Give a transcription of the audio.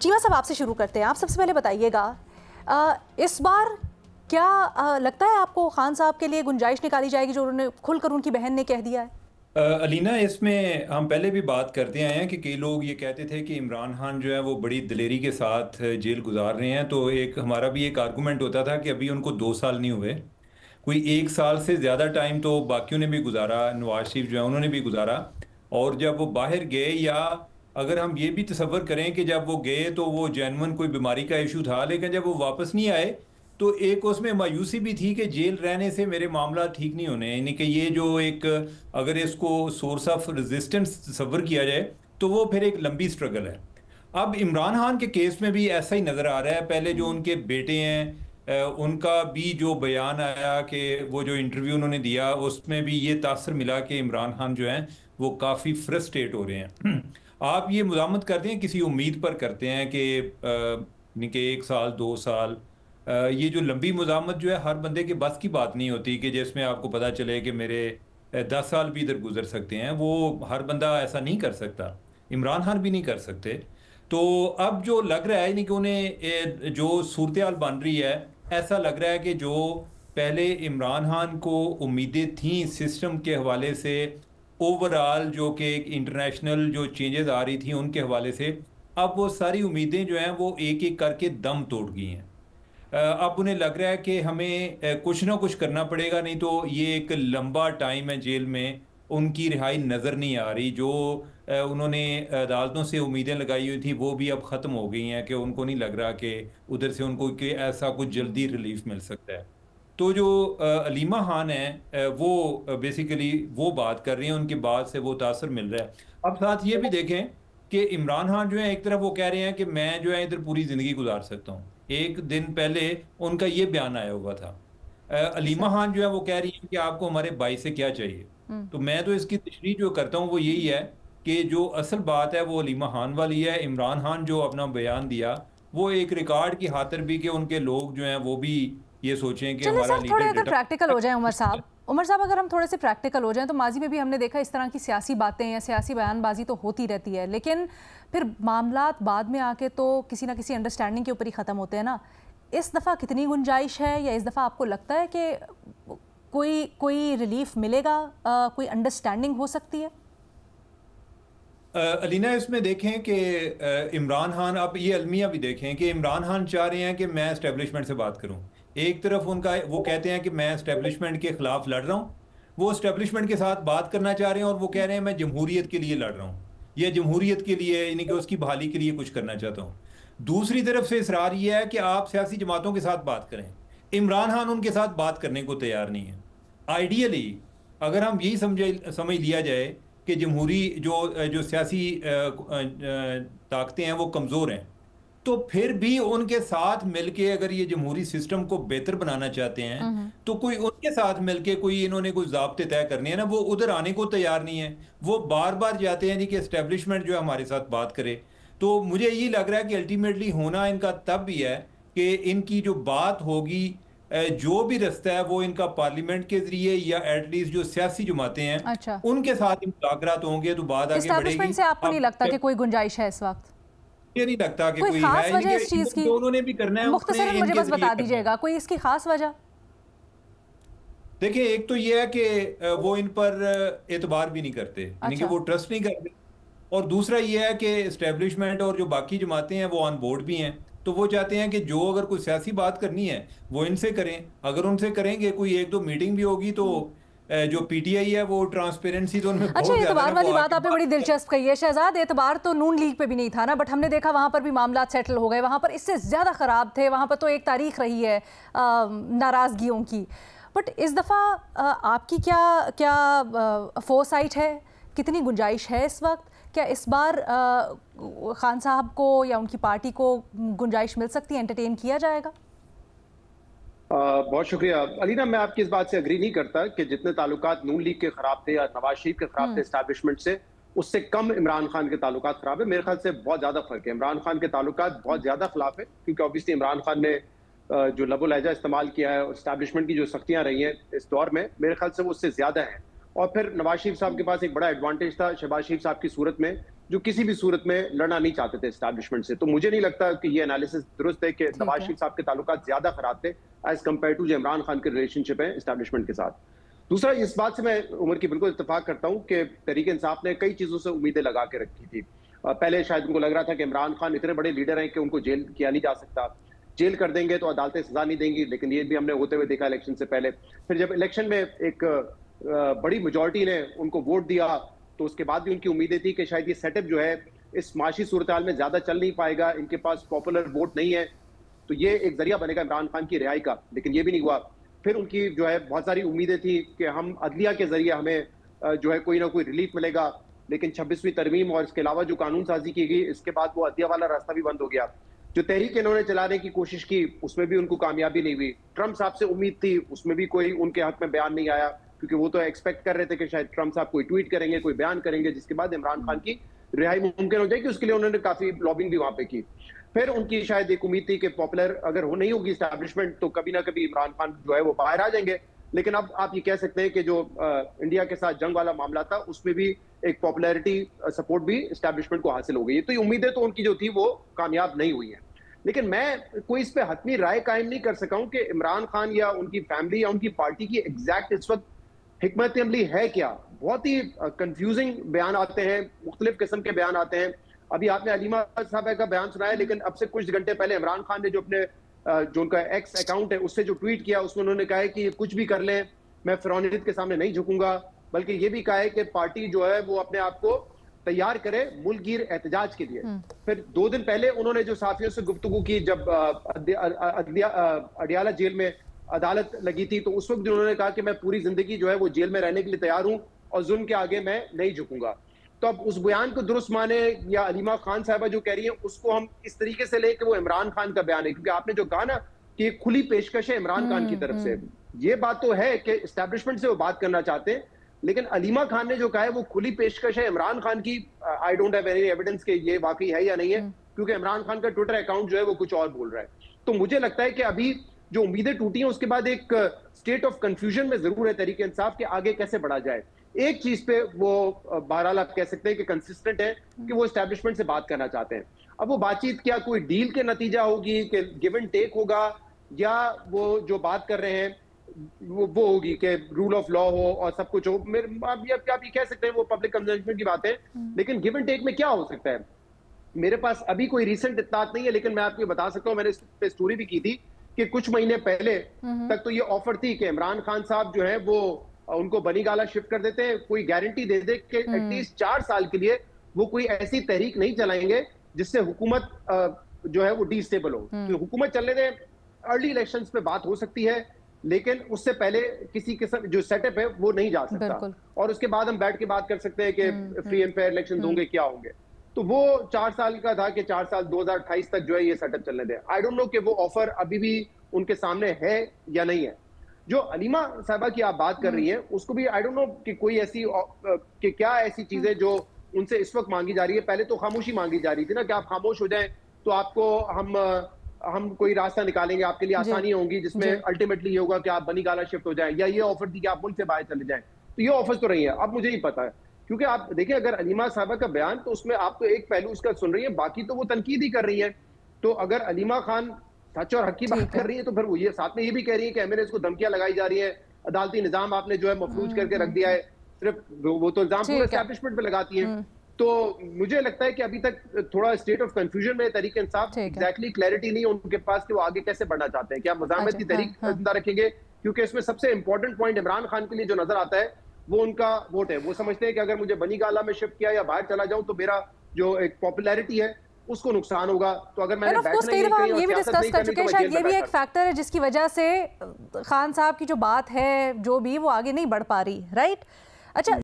चीमा साहब आपसे शुरू करते हैं। आप सबसे पहले बताइएगा, इस बार क्या लगता है आपको खान साहब के लिए गुंजाइश निकाली जाएगी जो उन्होंने खुलकर उनकी बहन ने कह दिया है? अलीना, इसमें हम पहले भी बात करते आए हैं कि कई लोग ये कहते थे कि इमरान खान जो है वो बड़ी दिलेरी के साथ जेल गुजार रहे हैं। तो एक हमारा भी एक आर्गूमेंट होता था कि अभी उनको 2 साल नहीं हुए, कोई 1 साल से ज़्यादा टाइम तो बाकियों ने भी गुजारा, नवाज शरीफ जो है उन्होंने भी गुजारा। और जब वो बाहर गए, या अगर हम ये भी तसव्वुर करें कि जब वो गए तो वो जेन्युइन कोई बीमारी का इशू था, लेकिन जब वो वापस नहीं आए तो एक उसमें मायूसी भी थी कि जेल रहने से मेरे मामला ठीक नहीं होने, यानी कि ये जो एक, अगर इसको सोर्स ऑफ रेजिस्टेंस तस्वर किया जाए तो वो फिर एक लंबी स्ट्रगल है। अब इमरान खान के केस में भी ऐसा ही नज़र आ रहा है। पहले जो उनके बेटे हैं उनका भी जो बयान आया कि वो जो इंटरव्यू उन्होंने दिया उसमें भी ये तासर मिला कि इमरान खान जो हैं वो काफ़ी फ्रस्ट्रेट हो रहे हैं। आप ये मुज़ामत करते हैं, किसी उम्मीद पर करते हैं कि यानी कि 1 साल 2 साल, ये जो लंबी मुज़ामत जो है हर बंदे के बस की बात नहीं होती कि जिसमें आपको पता चले कि मेरे 10 साल भी इधर गुजर सकते हैं, वो हर बंदा ऐसा नहीं कर सकता, इमरान खान भी नहीं कर सकते। तो अब जो लग रहा है नहीं कि उन्हें जो सूरत हाल बन रही है, ऐसा लग रहा है कि जो पहले इमरान खान को उम्मीदें थीं सिस्टम के हवाले से, ओवरऑल जो कि एक इंटरनेशनल जो चेंजेस आ रही थी उनके हवाले से, अब वो सारी उम्मीदें जो हैं वो एक एक करके दम तोड़ गई हैं। अब उन्हें लग रहा है कि हमें कुछ ना कुछ करना पड़ेगा, नहीं तो ये एक लंबा टाइम है जेल में, उनकी रिहाई नज़र नहीं आ रही। जो उन्होंने अदालतों से उम्मीदें लगाई हुई थी वो भी अब ख़त्म हो गई हैं कि उनको नहीं लग रहा कि उधर से उनको कि ऐसा कुछ जल्दी रिलीफ मिल सकता है। तो जो अलीमा खान है वो बेसिकली वो बात कर रही हैं, उनकी बात से वो तासर मिल रहा है। अब साथ ये भी देखें कि इमरान खान जो है एक तरफ वो कह रहे हैं कि मैं जो है इधर पूरी ज़िंदगी गुजार सकता हूँ, एक दिन पहले उनका ये बयान आया हुआ था। अलीमा अच्छा। खान जो है वो कह रही है कि आपको हमारे भाई से क्या चाहिए। तो मैं तो इसकी तशरीह जो करता हूँ वो यही है कि जो असल बात है वो अलीमा खान वाली है। इमरान खान जो अपना बयान दिया वो एक रिकॉर्ड की खातिर भी कि उनके लोग जो हैं वो भी ये सोचें कि चलिए हमारा सर, थोड़े लीडर अगर डेटा। प्रैक्टिकल हो जाए उमर साहब, अगर हम थोड़े से प्रैक्टिकल हो जाएं तो माजी में भी हमने देखा इस तरह की सियासी बातें या सियासी बयानबाजी तो होती रहती है, लेकिन फिर मामलात बाद में आके तो किसी ना किसी अंडरस्टैंडिंग के ऊपर ही ख़त्म होते हैं ना। इस दफ़ा कितनी गुंजाइश है, या इस दफ़ा आपको लगता है कि कोई कोई रिलीफ मिलेगा, कोई अंडरस्टैंडिंग हो सकती है? अलीना, इसमें देखें कि इमरान खान, आप ये अलमिया भी देखें कि इमरान खान चाह रहे हैं कि मैं एस्टेब्लिशमेंट से बात करूं। एक तरफ उनका वो कहते हैं कि मैं एस्टेब्लिशमेंट के खिलाफ लड़ रहा हूं, वो एस्टेब्लिशमेंट के साथ बात करना चाह रहे हैं, और वो कह रहे हैं मैं जमहूरियत के लिए लड़ रहा हूं, या जमहूरियत के लिए यानी कि उसकी बहाली के लिए कुछ करना चाहता हूं। दूसरी तरफ से इसरार यह है कि आप सियासी जमातों के साथ बात करें। इमरान खान उनके साथ बात करने को तैयार नहीं है। आइडियली अगर हम यही समझ लिया जाए कि जमहूरी जो जो सियासी ताकतें हैं वो कमज़ोर हैं, तो फिर भी उनके साथ मिलके अगर ये जमहूरी सिस्टम को बेहतर बनाना चाहते हैं तो कोई उनके साथ मिलके कोई इन्होंने कुछ ज़ाब्ते तय करने हैं ना, वो उधर आने को तैयार नहीं है। वो बार बार जाते हैं जी कि एस्टेब्लिशमेंट जो है हमारे साथ बात करे। तो मुझे ये लग रहा है कि अल्टीमेटली होना इनका तब भी है कि इनकी जो बात होगी, जो भी रास्ता है वो इनका पार्लियामेंट के जरिए या एटलीस्ट जो सियासी जमातें हैं अच्छा, उनके साथ मुज़ाकरात होंगे तो बात आगे बढ़ेगी। इस्टेब्लिशमेंट से आपको नहीं अब लगता कि कोई गुंजाइश है इस वक्त? ये नहीं लगता कि कोई कोई खास है, वजह इनके इस चीज की? जो उन्होंने भी करना है उन्होंने मुख्तसरन मुझे इनके बस जरिए बता करना है। दीजिएगा, कोई इसकी खास वजह? देखिए, एक तो ये है कि वो इन पर एतबार भी नहीं करते, यानी कि अच्छा। वो ट्रस्ट नहीं करते। और दूसरा ये है कि इस्टेब्लिशमेंट और जो बाकी जमातें हैं वो ऑन बोर्ड भी हैं, तो वो चाहते हैं कि जो अगर कोई सियासी बात करनी है वो इनसे करें। अगर उनसे करेंगे, कोई एक दो मीटिंग भी होगी, तो जो पीटीआई है वो ट्रांसपेरेंसी तो उनमें अच्छा, बहुत ज्यादा है एतबार ना, वो वाली बात आके आपने बड़ी बात। दिलचस्प कही है शहजाद। एतबार तो नून लीग पे भी नहीं था ना, बट हमने देखा वहां पर भी मामला सेटल हो गए, वहां पर इससे ज्यादा खराब थे, वहां पर तो एक तारीख रही है नाराजगियों की। बट इस दफ़ा आपकी क्या क्या फोरसाइट है, कितनी गुंजाइश है इस वक्त? क्या इस बार खान साहब को या उनकी पार्टी को गुंजाइश मिल सकती है, एंटरटेन किया जाएगा? बहुत शुक्रिया अलीना। मैं आपकी इस बात से अग्री नहीं करता कि जितने ताल्लुकात नून लीग के खराब थे या नवाज शरीफ के खराब थे एस्टैब्लिशमेंट से, उससे कम इमरान खान के ताल्लुकात खराब है। मेरे ख्याल से बहुत ज्यादा फर्क है। इमरान खान के ताल्लुकात बहुत ज्यादा खिलाफ है, क्योंकि ऑब्वियसली इमरान खान ने जो लबो लहजा इस्तेमाल किया है, एस्टैब्लिशमेंट की जो सख्तियां रही हैं इस दौर में, मेरे ख्याल से वो उससे ज्यादा है। और फिर नवाज शरीफ साहब के पास एक बड़ा एडवांटेज था शहबाज शरीफ साहब की सूरत में जो किसी भी सूरत में लड़ना नहीं चाहते थे एस्टैब्लिशमेंट से। तो मुझे नहीं लगता कि ये एनालिसिस दुरुस्त है कि नवाज शरीफ साहब के ताल्लुकात ज्यादा खराब थे एज कम्पेयर टू जो इमरान खान के रिलेशनशिप है एस्टैब्लिशमेंट के साथ। दूसरा, इस बात से मैं उमर की बिल्कुल इत्तेफाक करता हूं कि तहरीक इंसाफ ने कई चीजों से उम्मीदें लगा के रखी थी। पहले शायद उनको लग रहा था कि इमरान खान इतने बड़े लीडर हैं कि उनको जेल किया नहीं जा सकता, जेल कर देंगे तो अदालतें सजा नहीं देंगी, लेकिन ये भी हमने होते हुए देखा इलेक्शन से पहले। फिर जब इलेक्शन में एक बड़ी मेजॉरिटी ने उनको वोट दिया तो उसके बाद भी उनकी उम्मीदें थी कि शायद ये सेटअप जो है इस माशी सूरत हाल में ज्यादा चल नहीं पाएगा, इनके पास पॉपुलर वोट नहीं है, तो ये एक जरिया बनेगा इमरान खान की रिहाई का, लेकिन ये भी नहीं हुआ। फिर उनकी जो है बहुत सारी उम्मीदें थी कि हम अदलिया के जरिए हमें जो है कोई ना कोई रिलीफ मिलेगा, लेकिन 26वीं तरमीम और इसके अलावा जो कानून साजी की गई इसके बाद वो अदलिया वाला रास्ता भी बंद हो गया। जो तहरीक इन्होंने चलाने की कोशिश की उसमें भी उनको कामयाबी नहीं हुई। ट्रंप साहब से उम्मीद थी, उसमें भी कोई उनके हक में बयान नहीं आया, क्योंकि वो तो एक्सपेक्ट कर रहे थे कि शायद ट्रंप साहब कोई ट्वीट करेंगे, कोई बयान करेंगे जिसके बाद इमरान खान की रिहाई मुमकिन हो जाएगी। उसके लिए उन्होंने काफी लॉबिंग भी वहां पे की। फिर उनकी शायद एक उम्मीद थी कि पॉपुलर अगर वो नहीं होगी एस्टैब्लिशमेंट तो कभी ना कभी इमरान खान जो है वो बाहर आ जाएंगे। लेकिन अब आप ये कह सकते हैं कि जो इंडिया के साथ जंग वाला मामला था उसमें भी एक पॉपुलैरिटी सपोर्ट भी एस्टैब्लिशमेंट को हासिल हो गई है। तो ये उम्मीदें तो उनकी जो थी वो कामयाब नहीं हुई हैं। लेकिन मैं कोई इस पे हतमी राय कायम नहीं कर सका हूं कि इमरान खान या उनकी फैमिली या उनकी पार्टी की एग्जैक्ट इस वक्त हिकमत अमली है क्या। बहुत ही कंफ्यूजिंग बयान आते हैं, मुख्तलिफ किस्म के बयान आते हैं। अभी आपने अलीमा साहब का बयान सुनाया, लेकिन अब से कुछ घंटे पहले इमरान खान ने जो अपने जो उनका एक्स अकाउंट है उससे जो ट्वीट किया उसमें उन्होंने कहा है कि कुछ भी कर लें मैं फिरौनियत के सामने नहीं झुकूंगा, बल्कि ये भी कहा है कि पार्टी जो है वो अपने आप को तैयार करे मुल्कगीर एहतजाज के लिए। फिर 2 दिन पहले उन्होंने जो साथियों से गुफ्तगू की जब अडियाला जेल में अदालत लगी थी, तो उस वक्त उन्होंने कहा कि मैं पूरी जिंदगी जो है वो जेल में रहने के लिए तैयार हूं और जुल्म के आगे मैं नहीं झुकूंगा। तो अब उस बयान को दुरुस्त माने या अलीमा खान साहबा जो कह रही है उसको हम इस तरीके से ले कि वो इमरान खान का बयान है, क्योंकि आपने जो कहा ना कि एक खुली पेशकश है इमरान खान की तरफ से, ये बात तो है कि एस्टैब्लिशमेंट से वो बात करना चाहते हैं, लेकिन अलीमा खान ने जो कहा है वो खुली पेशकश है इमरान खान की। I don't have any evidence कि ये वाकई है या नहीं है, क्योंकि इमरान खान का ट्विटर अकाउंट जो है वो कुछ और बोल रहा है। तो मुझे लगता है कि अभी जो उम्मीदें टूटी हैं उसके बाद एक स्टेट ऑफ कंफ्यूजन में जरूर है तहरीक इंसाफ के आगे कैसे बढ़ा जाए। एक चीज पे वो बहरहाल आप कह सकते हैं कि कंसिस्टेंट है कि वो एस्टैब्लिशमेंट से बात करना चाहते हैं। अब वो बातचीत क्या कोई डील के नतीजा होगी कि गिव एंड टेक होगा, या वो जो बात कर रहे हैं वो होगी कि रूल ऑफ लॉ हो और सब कुछ हो। आप ये कह सकते हैं वो पब्लिक कंजम्पशन की बात है, लेकिन गिव एंड टेक में क्या हो सकता है मेरे पास अभी कोई रिसेंट इत्तलात नहीं है, लेकिन मैं आपको बता सकता हूं, मैंने इस पे स्टोरी भी की थी कि कुछ महीने पहले तक तो ये ऑफर थी कि इमरान खान साहब जो है वो उनको बनी गाला शिफ्ट कर देते हैं, कोई गारंटी दे दे कि एटलीस्ट 4 साल के लिए वो कोई ऐसी तहरीक नहीं चलाएंगे जिससे हुकूमत जो है वो डिस्टेबल हो। तो हुकूमत चलने दें, अर्ली इलेक्शंस पे बात हो सकती है, लेकिन उससे पहले किसी किस्म जो सेटअप है वो नहीं जा सकता, और उसके बाद हम बैठ के बात कर सकते हैं कि फ्री एंड फेयर इलेक्शन होंगे क्या होंगे। तो वो 4 साल का था कि 4 साल 2028 तक जो है ये सेटअप चलने दें। आई डोंट नो कि वो ऑफर अभी भी उनके सामने है या नहीं है। जो अलीमा साहबा की आप बात कर रही हैं उसको भी आई डोंट नो कि कोई ऐसी कि क्या ऐसी चीजें जो उनसे इस वक्त मांगी जा रही है। पहले तो खामोशी मांगी जा रही थी ना कि आप खामोश हो जाएं तो आपको हम कोई रास्ता निकालेंगे, आपके लिए आसानी होंगी, जिसमें अल्टीमेटली ये होगा कि आप बनी गाला शिफ्ट हो जाएं, या ये ऑफर थी कि आप मुल्क से बाहर चले जाएं। तो ये ऑफर्स तो रही है, अब मुझे नहीं पता है, क्योंकि आप देखिए अगर अलीमा साहबा का बयान तो उसमें आप तो एक पहलू उसका सुन रही है, बाकी तो वो तनकीद ही कर रही है। तो अगर अलीमा खान सच और हक की बात कर रही है तो फिर वो ये साथ में ये भी कह रही है कि एमएनएस को धमकियां लगाई जा रही है, अदालती निजाम आपने जो है मफलूज करके रख दिया है, सिर्फ वो तो इल्जाम पूरे एस्टैब्लिशमेंट पे लगाती है। तो मुझे लगता है कि अभी तक थोड़ा स्टेट ऑफ कंफ्यूजन में तहरीक इंसाफ एग्जैक्टली क्लैरिटी नहीं है उनके पास कि वो आगे कैसे बढ़ना चाहते हैं। क्या मज़ाहमत की तहरीक जिंदा रखेंगे, क्योंकि इसमें सबसे इंपॉर्टेंट पॉइंट इमरान खान के लिए जो नजर आता है वो उनका वोट है। वो समझते हैं कि अगर मुझे बनी गाला में शिफ्ट किया या बाहर चला जाऊं तो मेरा जो एक पॉपुलैरिटी है उसको नुकसान होगा। तो अगर मैंने ये भी डिस्कस कर चुके हैं, शायद ये भी एक फैक्टर है जिसकी वजह से खान साहब की जो बात है जो भी वो आगे नहीं बढ़ पा रही, राइट? अच्छा।